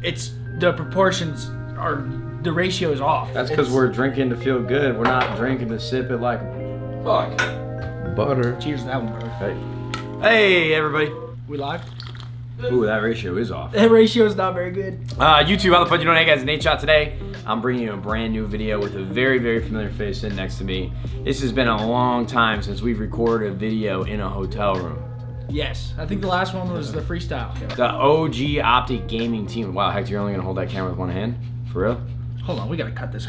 it's the proportions are the ratio is off. That's because we're drinking to feel good. We're not drinking to sip it like fuck. Butter. Cheers to that one, bro. Hey everybody. We live? Ooh, that ratio is off. That ratio is not very good. YouTube, how the fuck you doing? Hey guys, Nadeshot today. I'm bringing you a brand new video with a very, very familiar face sitting next to me. This has been a long time since we've recorded a video in a hotel room. Yes, I think the last one was the freestyle. The OG Optic gaming team. Wow, Hector, you're only gonna hold that camera with one hand? For real? Hold on, we gotta cut this.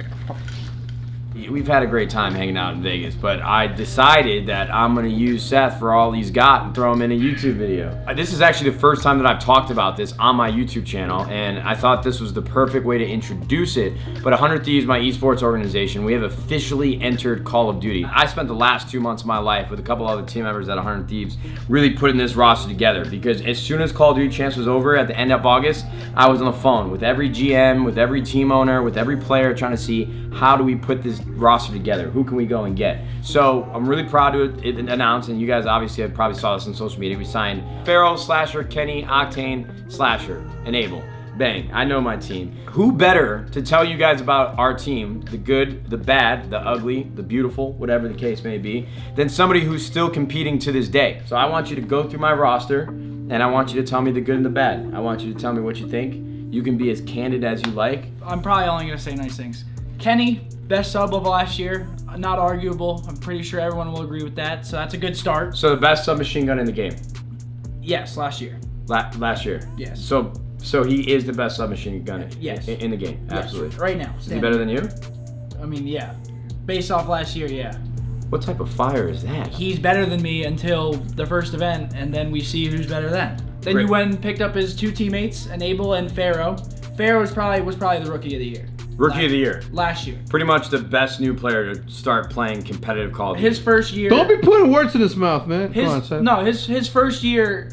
We've had a great time hanging out in Vegas, but I decided that I'm gonna use Seth for all he's got and throw him in a YouTube video. This is actually the first time that I've talked about this on my YouTube channel, and I thought this was the perfect way to introduce it. But 100 Thieves, my esports organization, we have officially entered Call of Duty. I spent the last 2 months of my life with a couple other team members at 100 Thieves really putting this roster together, because as soon as Call of Duty Champs was over at the end of August, I was on the phone with every GM, with every team owner, with every player trying to see how do we put this roster together, who can we go and get. So I'm really proud to announce, and you guys obviously have probably saw this on social media, we signed Pharaoh, Slasher, Kenny, Octane, Slasher, Enable. Bang, I know my team. Who better to tell you guys about our team, the good, the bad, the ugly, the beautiful, whatever the case may be, than somebody who's still competing to this day. So I want you to go through my roster, and I want you to tell me the good and the bad. I want you to tell me what you think. You can be as candid as you like. I'm probably only gonna say nice things. Kenny, best sub of last year, not arguable. I'm pretty sure everyone will agree with that, so that's a good start. So the best submachine gun in the game? Yes, last year. Last year? Yes. So he is the best submachine gun yes. in the game? Yes, absolutely. right now. Is he better than you? I mean, yeah. Based off last year, yeah. What type of fire is that? He's better than me until the first event, and then we see who's better then. Then you went and picked up his two teammates, Enable and Pharaoh. Pharaoh was probably the rookie of the year. Rookie of the year. Last year. Pretty much the best new player to start playing competitive Call of Duty. His first year. Don't be putting words in his mouth, man. Come on, Seth. No, his first year,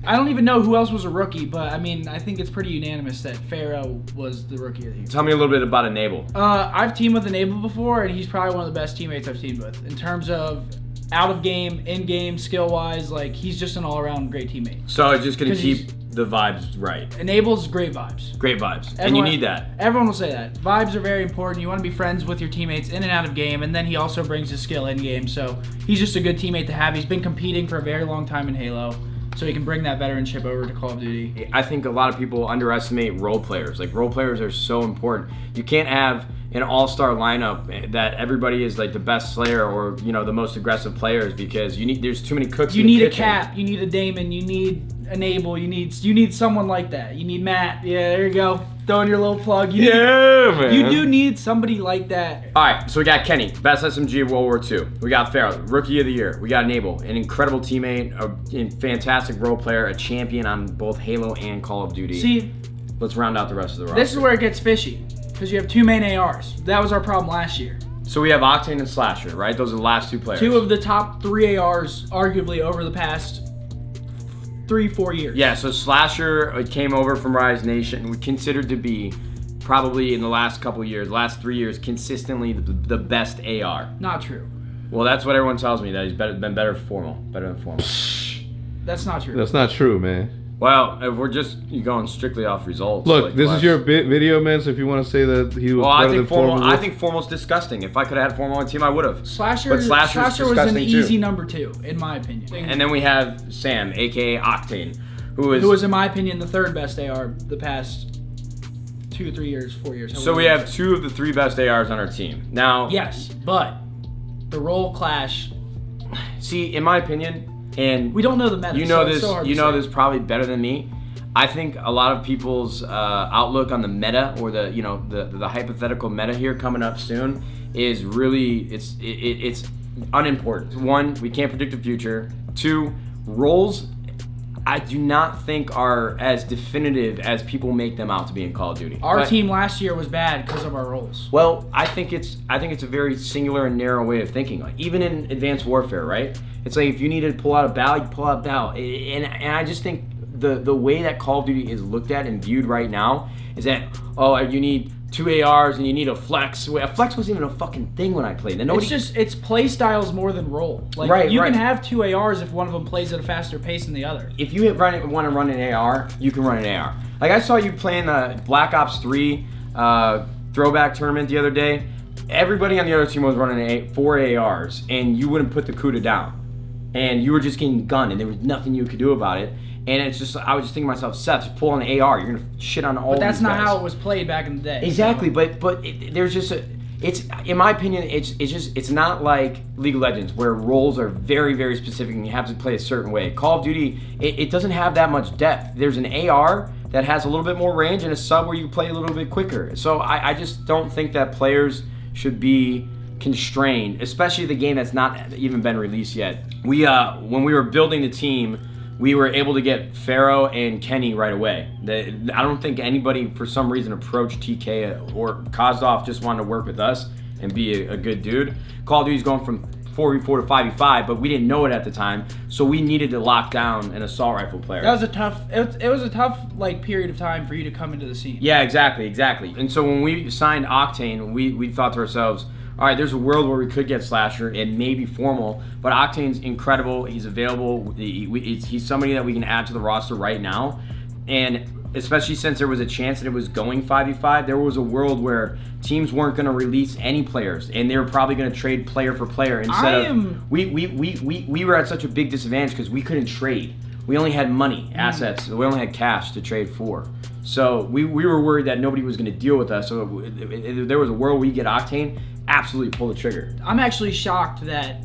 I don't even know who else was a rookie, but I mean, I think it's pretty unanimous that Pharaoh was the rookie of the year. Tell me a little bit about Enable. I've teamed with Enable before, and he's probably one of the best teammates I've teamed with. In terms of out of game, in game, skill wise, like he's just an all around great teammate. So it's just gonna keep the vibes right. Enable's great vibes. Great vibes. And you need that. Everyone will say that. Vibes are very important. You want to be friends with your teammates in and out of game, and then he also brings his skill in game. So he's just a good teammate to have. He's been competing for a very long time in Halo, so he can bring that veteranship over to Call of Duty. I think a lot of people underestimate role players. Like, role players are so important. You can't have an all-star lineup that everybody is like the best Slayer or, you know, the most aggressive players, because there's too many cooks. You need a Cap, you need a Damon, you need Enable, you need someone like that. You need Matt. Yeah, there you go. Throwing your little plug. Man. You do need somebody like that. All right, so we got Kenny, best SMG of World War II. We got Pharaoh, rookie of the year. We got Enable, an incredible teammate, a fantastic role player, a champion on both Halo and Call of Duty. See, let's round out the rest of the roster. This is where it gets fishy, because you have two main ARs. That was our problem last year. So we have Octane and Slasher, right? Those are the last two players. Two of the top three ARs, arguably, over the past 3-4 years. Yeah, so Slasher came over from Rise Nation, we considered to be probably in the last couple years, last 3 years, consistently the best AR. Not true. Well, that's what everyone tells me, that he's been better than formal. That's not true. That's not true, man. Well, if we're just going strictly off results. Look, like this is your video, man, so if you want to say that he was better than formal. I think formal's disgusting. If I could have had formal on the team, I would have. Slasher was an easy number 2, in my opinion. And then we have Sam, a.k.a. Octane, who was, in my opinion, the third best AR the past 2, 3 years, 4 years. So we have 2 of the 3 best ARs on our team. Now, yes, but the role clash. See, in my opinion, and we don't know the meta. You know this. So you know this probably better than me. I think a lot of people's outlook on the meta, or the hypothetical meta here coming up soon, is really it's unimportant. 1, we can't predict the future. 2, roles I do not think are as definitive as people make them out to be in Call of Duty. Our team last year was bad because of our roles. Well, I think it's a very singular and narrow way of thinking. Like, even in Advanced Warfare, right? It's like if you need to pull out a bow, you pull out a bow. And I just think the way that Call of Duty is looked at and viewed right now is that, oh, you need 2 ARs and you need a flex. A flex wasn't even a fucking thing when I played. And It's play styles more than role. Like you can have 2 ARs if one of them plays at a faster pace than the other. If you want to run an AR, you can run an AR. Like I saw you playing the Black Ops 3 throwback tournament the other day. Everybody on the other team was running 4 ARs, and you wouldn't put the Kuda down. And you were just getting gunned, and there was nothing you could do about it. And it's just, I was just thinking to myself, Seth, just pull on an AR. You're going to shit on all these guys. But that's not how it was played back in the day. Exactly, so. but there's just it's, in my opinion, it's not like League of Legends where roles are very, very specific and you have to play a certain way. Call of Duty, it doesn't have that much depth. There's an AR that has a little bit more range and a sub where you play a little bit quicker. So I just don't think that players should be constrained, especially the game that's not even been released yet. When we were building the team, we were able to get Pharaoh and Kenny right away. I don't think anybody, for some reason, approached TK or Kozlov just wanted to work with us and be a good dude. Call of Duty's going from 4v4 to 5v5, but we didn't know it at the time, so we needed to lock down an assault rifle player. That was a tough. It was a tough period of time for you to come into the scene. Yeah, exactly. And so when we signed Octane, we thought to ourselves, all right, there's a world where we could get Slasher and maybe Formal, but Octane's incredible. He's available. He's somebody that we can add to the roster right now. And especially since there was a chance that it was going 5v5, there was a world where teams weren't going to release any players, and they were probably going to trade player for player instead of... We were at such a big disadvantage because we couldn't trade. We only had money, assets. We only had cash to trade for. So we were worried that nobody was going to deal with us. So if there was a world where you get Octane, absolutely pull the trigger. I'm actually shocked that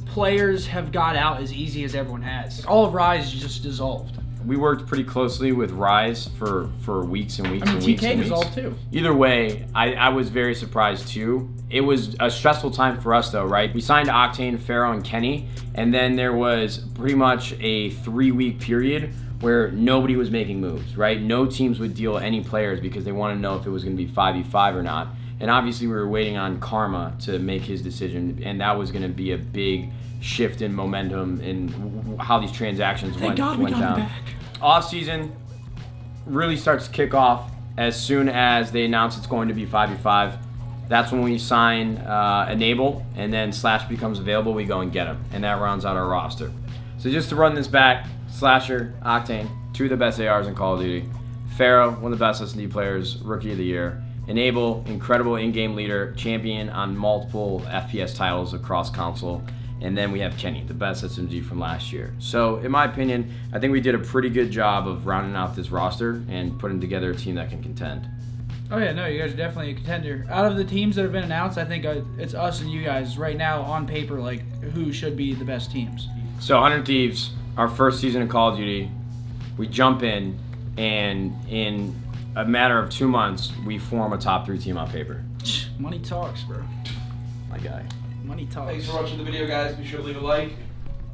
players have got out as easy as everyone has. All of Rise just dissolved. We worked pretty closely with Rise for weeks and weeks and weeks. TK dissolved too. Either way, I was very surprised too. It was a stressful time for us though, right? We signed Octane, Pharaoh, and Kenny, and then there was pretty much a 3-week period where nobody was making moves, right? No teams would deal any players because they wanted to know if it was going to be 5v5 or not. And obviously we were waiting on Karma to make his decision, and that was going to be a big shift in momentum in how these transactions went down. Off season really starts to kick off as soon as they announce it's going to be 5v5. That's when we sign Enable, and then Slash becomes available. We go and get him, and that rounds out our roster. So just to run this back, Slasher, Octane, 2 of the best ARs in Call of Duty. Pharaoh, one of the best S&D players, Rookie of the Year. Enable, incredible in-game leader, champion on multiple FPS titles across console. And then we have Kenny, the best SMG from last year. So in my opinion, I think we did a pretty good job of rounding out this roster and putting together a team that can contend. Oh yeah, no, you guys are definitely a contender. Out of the teams that have been announced, I think it's us and you guys right now on paper, like who should be the best teams. So 100 Thieves, our first season of Call of Duty, we jump in, and in a matter of 2 months, we form a top 3 team on paper. Money talks, bro. My guy. Money talks. Thanks for watching the video, guys. Be sure to leave a like.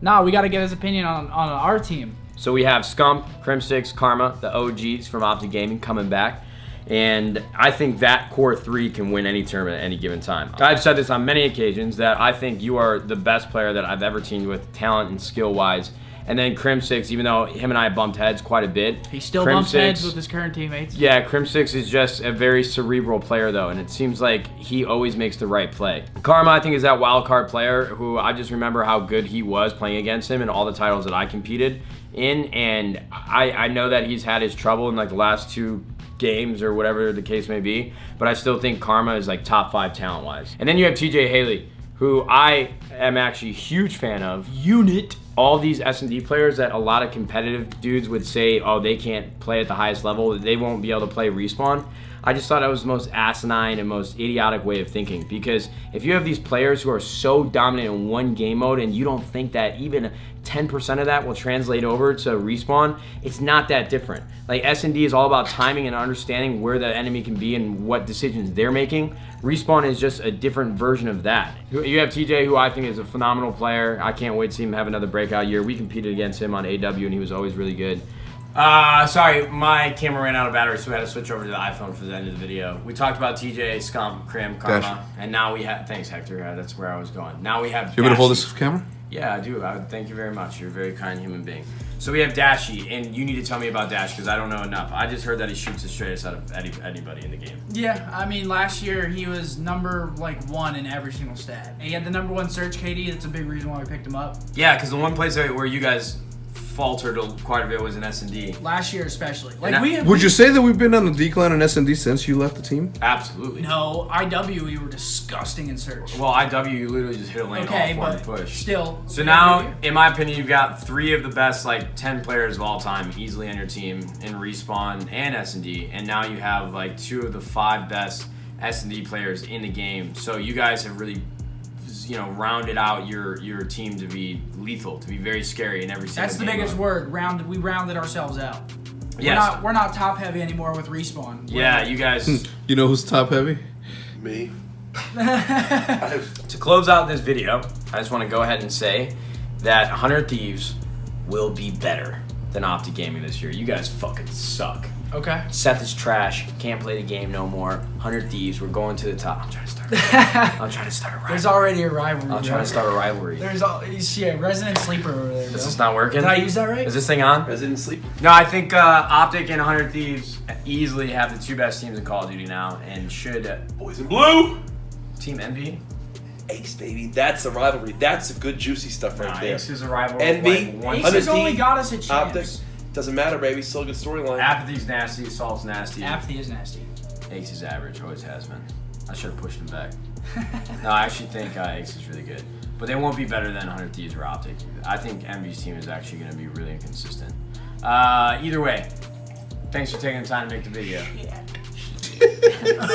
Nah, we got to get his opinion on our team. So we have Scump, Crim6, Karma, the OGs from Optic Gaming coming back. And I think that core 3 can win any tournament at any given time. I've said this on many occasions that I think you are the best player that I've ever teamed with, talent and skill-wise. And then Crim6, even though him and I bumped heads quite a bit. He still bumps heads with his current teammates. Yeah, Crim6 is just a very cerebral player, though, and it seems like he always makes the right play. Karma, I think, is that wild card player who I just remember how good he was playing against him in all the titles that I competed in, and I know that he's had his trouble in like the last 2 games or whatever the case may be, but I still think Karma is like top 5 talent-wise. And then you have TJ Haley, who I am actually a huge fan of. Unit. All these S&D players that a lot of competitive dudes would say, oh, they can't play at the highest level, they won't be able to play Respawn. I just thought that was the most asinine and most idiotic way of thinking, because if you have these players who are so dominant in one game mode and you don't think that even 10% of that will translate over to Respawn, it's not that different. Like, S&D is all about timing and understanding where the enemy can be and what decisions they're making. Respawn is just a different version of that. You have TJ, who I think is a phenomenal player. I can't wait to see him have another breakout year. We competed against him on AW, and he was always really good. Sorry, my camera ran out of battery, so we had to switch over to the iPhone for the end of the video. We talked about TJ, Scump, Crim, Karma, and now we have... Thanks, Hector. That's where I was going. Now we have... You want me to hold this camera? Yeah, I do. Thank you very much. You're a very kind human being. So we have Dashy, and you need to tell me about Dash because I don't know enough. I just heard that he shoots the straightest out of anybody in the game. Yeah, I mean, last year he was number 1 in every single stat. And he had the number 1 search KD. That's a big reason why we picked him up. Yeah, because the one place where you guys faltered quite a bit was in S&D. Last year especially. Would you say that we've been on the decline in S&D since you left the team? Absolutely. No, IW we were disgusting in search. Well, IW you literally just hit a lane okay, all but push. Still. So now, in my opinion, you've got 3 of the best 10 players of all time easily on your team in Respawn and S&D, and now you have 2 of the 5 best S&D players in the game. So you guys have really rounded out your team to be lethal, to be very scary in every single That's the game biggest word. We rounded ourselves out. Yes. We're not top heavy anymore with Respawn. Yeah, you guys. You know who's top heavy? Me. To close out this video, I just want to go ahead and say that 100 Thieves will be better than Optic Gaming this year. You guys fucking suck. Okay. Seth is trash. Can't play the game no more. 100 Thieves. We're going to the top. I'm trying to start a rivalry. There's already a rivalry. I'm trying to start a rivalry. There's Resident Sleeper over there. Is this not working? Did I use that right? Is this thing on? Resident Sleep. No, I think Optic and 100 Thieves easily have the 2 best teams in Call of Duty now and should. Boys in blue. Team Envy? Ace, baby. That's a rivalry. That's the good, juicy stuff right there. Ace is a rival. Envy. Ace has only got us a chance. Optic. Doesn't matter, baby. Still a good storyline. Apathy's nasty. Assault's nasty. Apathy is nasty. Ace is average. Always has been. I should have pushed him back. No, I actually think Ace is really good. But they won't be better than 100 Thieves or Optic. I think Envy's team is actually going to be really inconsistent. Either way, thanks for taking the time to make the video.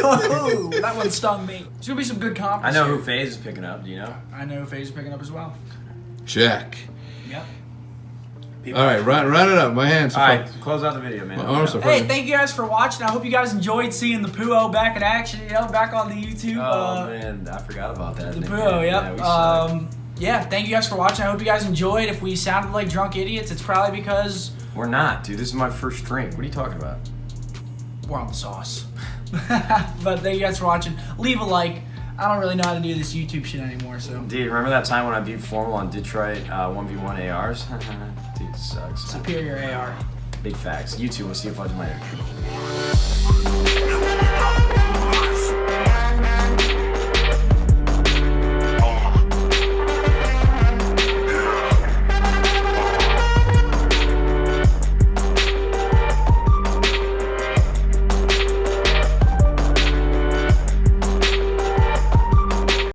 Oh, that one stung me. There's going to be some good comp. I know who FaZe is picking up. Do you know? I know who FaZe is picking up as well. Jack. Yep. All right, round it up. My hands. All right, close out the video, man. My arms are Hey, thank you guys for watching. I hope you guys enjoyed seeing the Puo back in action. Back on the YouTube. Oh man, I forgot about that. The Puo, yep. Yeah, thank you guys for watching. I hope you guys enjoyed. If we sounded like drunk idiots, it's probably because we're not, dude. This is my first drink. What are you talking about? We're on the sauce. But thank you guys for watching. Leave a like. I don't really know how to do this YouTube shit anymore, so. Dude, remember that time when I beat Formal on Detroit 1v1 ARs? Dude, sucks. Superior AR. Big facts. YouTube, we'll see you fucking later.